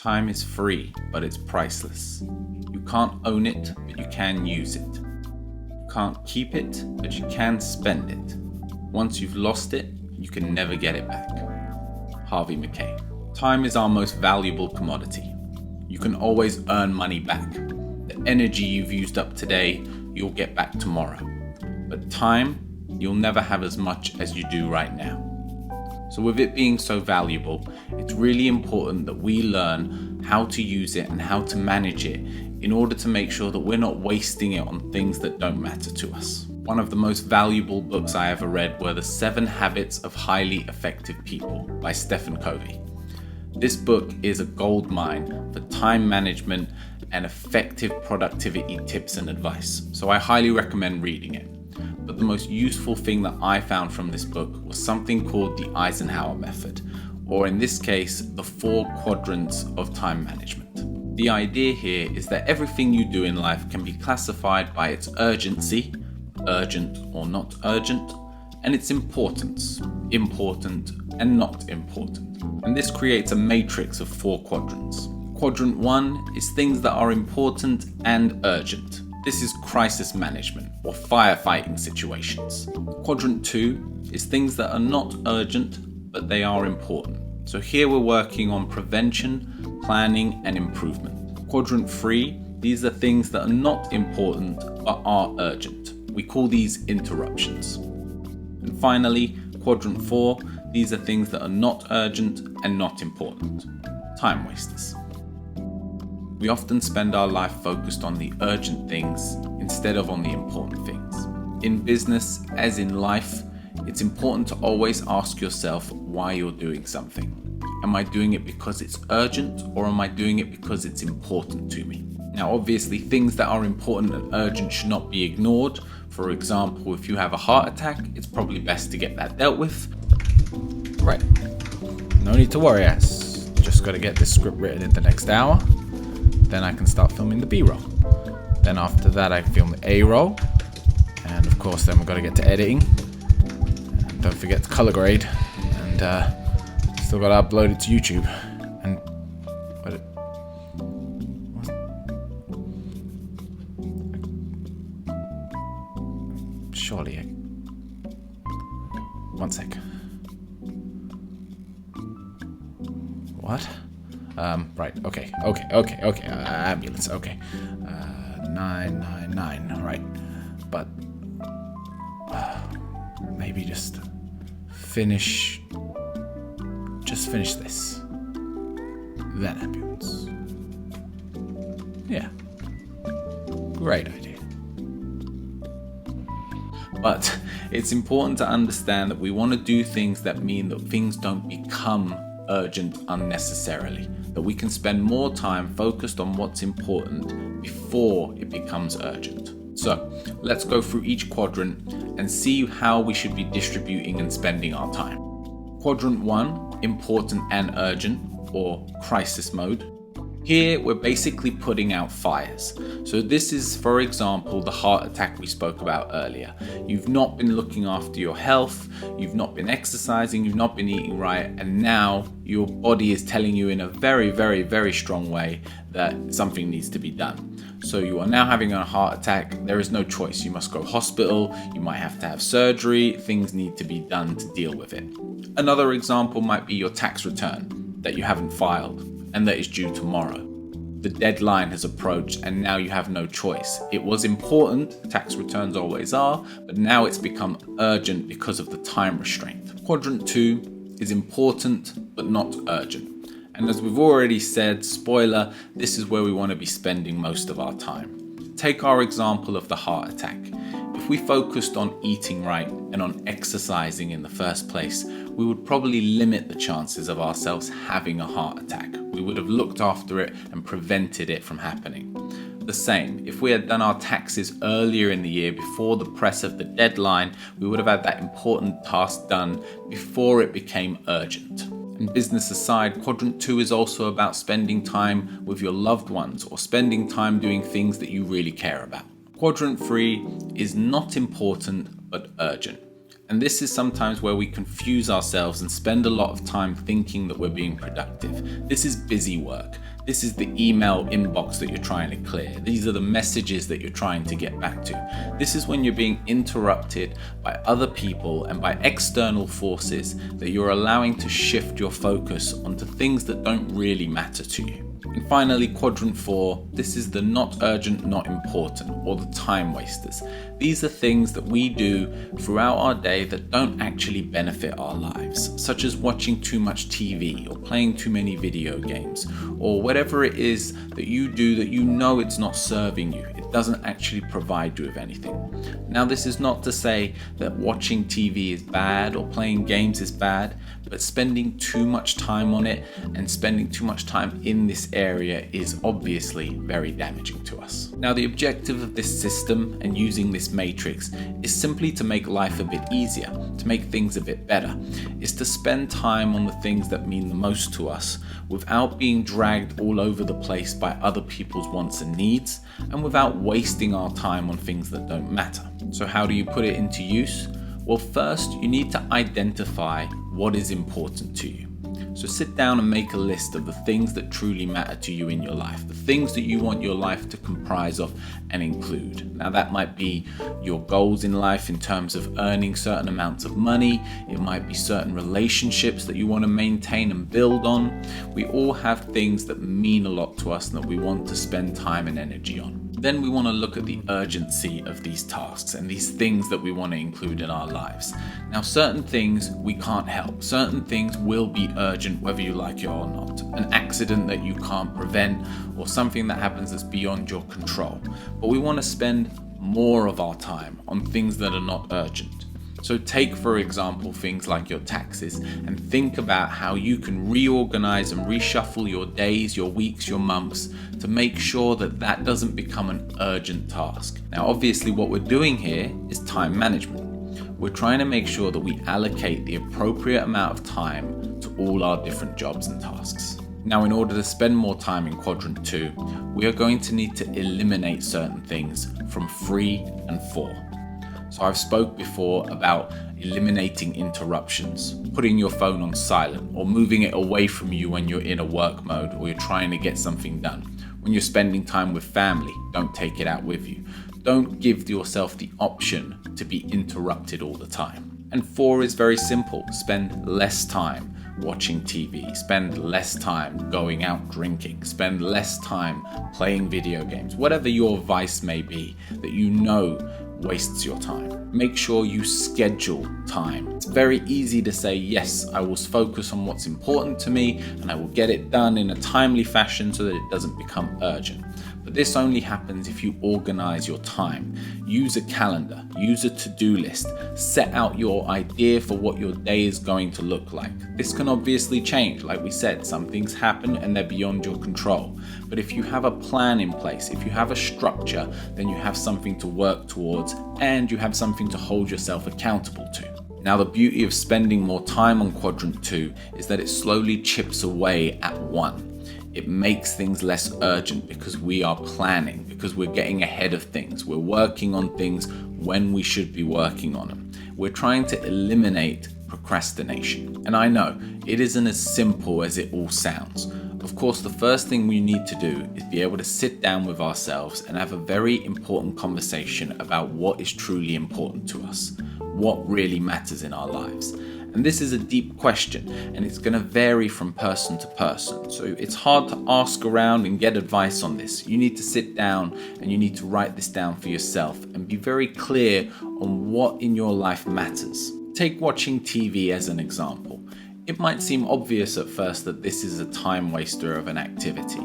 Time is free, but it's priceless. You can't own it, but you can use it. You can't keep it, but you can spend it. Once you've lost it, you can never get it back. Harvey Mackay. Time is our most valuable commodity. You can always earn money back. The energy you've used up today, you'll get back tomorrow. But time, you'll never have as much as you do right now. So with it being so valuable, it's really important that we learn how to use it and how to manage it in order to make sure that we're not wasting it on things that don't matter to us. One of the most valuable books I ever read were The 7 Habits of Highly Effective People by Stephen Covey. This book is a gold mine for time management and effective productivity tips and advice, so I highly recommend reading it. But the most useful thing that I found from this book was something called the Eisenhower Method, or in this case, the 4 quadrants of time management. The idea here is that everything you do in life can be classified by its urgency, urgent or not urgent, and its importance, important and not important. And this creates a matrix of 4 quadrants. Quadrant 1 is things that are important and urgent. This is crisis management or firefighting situations. Quadrant 2 is things that are not urgent, but they are important. So here we're working on prevention, planning, and improvement. Quadrant 3, these are things that are not important, but are urgent. We call these interruptions. And finally, quadrant 4, these are things that are not urgent and not important. Time wasters. We often spend our life focused on the urgent things instead of on the important things. In business, as in life, it's important to always ask yourself why you're doing something. Am I doing it because it's urgent, or am I doing it because it's important to me? Now, obviously, things that are important and urgent should not be ignored. For example, if you have a heart attack, it's probably best to get that dealt with. Right, no need to worry, ass. Just got to get this script written in the next hour. Then I can start filming the B-roll. Then after that I film the A-roll. And of course then we've got to get to editing. And don't forget to color grade. And still got to upload it to YouTube. And surely one sec. What? Right, okay, ambulance, okay. 999, right. But maybe just finish this. Then ambulance. Yeah. Great idea. But it's important to understand that we want to do things that mean that things don't become urgent unnecessarily, that we can spend more time focused on what's important before it becomes urgent. So let's go through each quadrant and see how we should be distributing and spending our time. Quadrant 1, important and urgent, or crisis mode. Here we're basically putting out fires. So this is, for example, the heart attack we spoke about earlier. You've not been looking after your health, you've not been exercising, you've not been eating right, and now your body is telling you in a very, very, very strong way that something needs to be done. So you are now having a heart attack. There is no choice. You must go hospital, you might have to have surgery, things need to be done to deal with it. Another example might be your tax return that you haven't filed and that is due tomorrow. The deadline has approached and now you have no choice. It was important, tax returns always are, but now it's become urgent because of the time restraint. Quadrant 2 is important but not urgent. And as we've already said, spoiler, this is where we want to be spending most of our time. Take our example of the heart attack. If we focused on eating right and on exercising in the first place, we would probably limit the chances of ourselves having a heart attack. We would have looked after it and prevented it from happening. The same, if we had done our taxes earlier in the year before the press of the deadline, we would have had that important task done before it became urgent. And business aside, quadrant 2 is also about spending time with your loved ones or spending time doing things that you really care about. Quadrant 3 is not important but urgent. And this is sometimes where we confuse ourselves and spend a lot of time thinking that we're being productive. This is busy work. This is the email inbox that you're trying to clear. These are the messages that you're trying to get back to. This is when you're being interrupted by other people and by external forces that you're allowing to shift your focus onto things that don't really matter to you. And finally, quadrant 4, this is the not urgent, not important, or the time wasters. These are things that we do throughout our day that don't actually benefit our lives, such as watching too much TV or playing too many video games, or whatever it is that you do that you know it's not serving you. It doesn't actually provide you with anything. Now, this is not to say that watching TV is bad or playing games is bad, but spending too much time on it and spending too much time in this area is obviously very damaging to us. Now, the objective of this system and using this matrix is simply to make life a bit easier, to make things a bit better, is to spend time on the things that mean the most to us without being dragged all over the place by other people's wants and needs, and without wasting our time on things that don't matter. So how do you put it into use? Well, first, you need to identify what is important to you. So sit down and make a list of the things that truly matter to you in your life, the things that you want your life to comprise of and include. Now, that might be your goals in life in terms of earning certain amounts of money. It might be certain relationships that you want to maintain and build on. We all have things that mean a lot to us and that we want to spend time and energy on. Then we want to look at the urgency of these tasks and these things that we want to include in our lives. Now, certain things we can't help. Certain things will be urgent whether you like it or not. An accident that you can't prevent or something that happens that's beyond your control. But we want to spend more of our time on things that are not urgent. So take, for example, things like your taxes and think about how you can reorganize and reshuffle your days, your weeks, your months to make sure that that doesn't become an urgent task. Now, obviously, what we're doing here is time management. We're trying to make sure that we allocate the appropriate amount of time to all our different jobs and tasks. Now, in order to spend more time in quadrant 2, we are going to need to eliminate certain things from 3 and 4. So I've spoke before about eliminating interruptions, putting your phone on silent or moving it away from you when you're in a work mode or you're trying to get something done. When you're spending time with family, don't take it out with you. Don't give yourself the option to be interrupted all the time. And 4 is very simple. Spend less time watching TV, spend less time going out drinking, spend less time playing video games, whatever your vice may be that you know wastes your time. Make sure you schedule time. It's very easy to say, yes, I will focus on what's important to me and I will get it done in a timely fashion so that it doesn't become urgent. But this only happens if you organize your time. Use a calendar, use a to-do list, set out your idea for what your day is going to look like. This can obviously change. Like we said, some things happen and they're beyond your control. But if you have a plan in place, if you have a structure, then you have something to work towards and you have something to hold yourself accountable to. Now, the beauty of spending more time on quadrant 2 is that it slowly chips away at 1. It makes things less urgent because we are planning, because we're getting ahead of things. We're working on things when we should be working on them. We're trying to eliminate procrastination. And I know it isn't as simple as it all sounds. Of course, the first thing we need to do is be able to sit down with ourselves and have a very important conversation about what is truly important to us, what really matters in our lives. And this is a deep question, and it's going to vary from person to person. So it's hard to ask around and get advice on this. You need to sit down and you need to write this down for yourself and be very clear on what in your life matters. Take watching TV as an example. It might seem obvious at first that this is a time waster of an activity.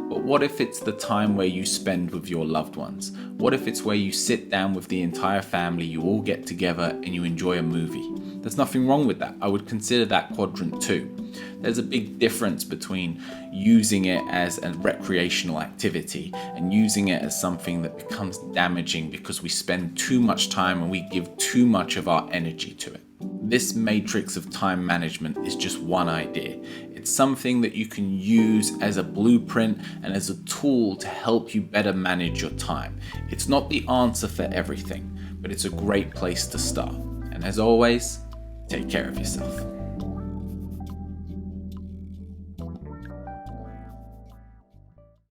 But what if it's the time where you spend with your loved ones? What if it's where you sit down with the entire family, you all get together and you enjoy a movie? There's nothing wrong with that. I would consider that quadrant 2. There's a big difference between using it as a recreational activity and using it as something that becomes damaging because we spend too much time and we give too much of our energy to it. This matrix of time management is just one idea. It's something that you can use as a blueprint and as a tool to help you better manage your time. It's not the answer for everything, but it's a great place to start. And as always, take care of yourself.